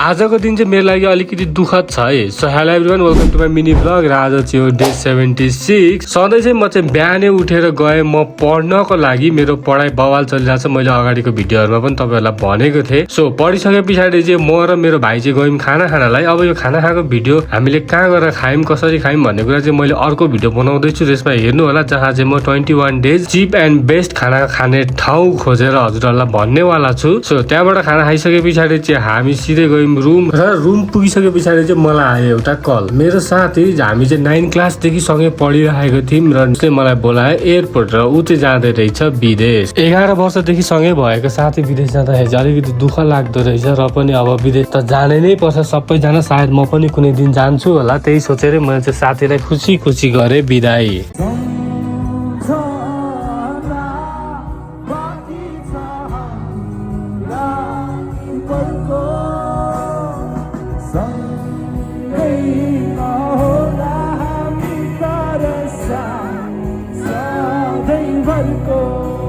आजको दिन चाहिँ मेरो लागि अलिकति दुःखद छ है। So hello everyone, welcome to my mini blog. र आज चाहिँ हो डे 76। सधैँ चाहिँ म चाहिँ बिहानै उठेर गएँ म पढ्नको लागि। मेरो पढाइ बवाल चलिरहेको छ, मैले अगाडिको भिडियोहरूमा पनि तपाईँहरूलाई भनेको थिएँ। सो पढिसके पछाडि चाहिँ म र मेरो भाइ चाहिँ गयौँ खाना खानलाई। अब यो खाना खाएको भिडियो हामीले कहाँ गएर खायौँ, कसरी खायौँ भन्ने कुरा चाहिँ मैले अर्को भिडियो बनाउँदैछु, त्यसमा हेर्नु होला, जहाँ चाहिँ म 21 डेज चिप एन्ड बेस्ट खाना खाने ठाउँ खोजेर हजुरहरूलाई भन्नेवाला छु। सो त्यहाँबाट खाना खाइसके पछाडि चाहिँ हामी सिधै गयौँ रुम। र रुम पुगिसके पछाडि चाहिँ मलाई आयो एउटा कल। मेरो साथी, हामी चाहिँ 9 क्लासदेखि सँगै पढिरहेको थियौँ र उसले मलाई बोलायो एयरपोर्ट, र ऊ चाहिँ जाँदै रहेछ विदेश। 11 वर्षदेखि सँगै भएको साथी विदेश जाँदाखेरि चाहिँ अलिकति दुःख लाग्दो रहेछ। र पनि अब विदेश त जाने नै पर्छ सबैजना, सायद म पनि कुनै दिन जान्छु होला। त्यही सोचेर मैले चाहिँ साथीलाई खुसी खुसी गरेँ बिदाई। सधैँभरको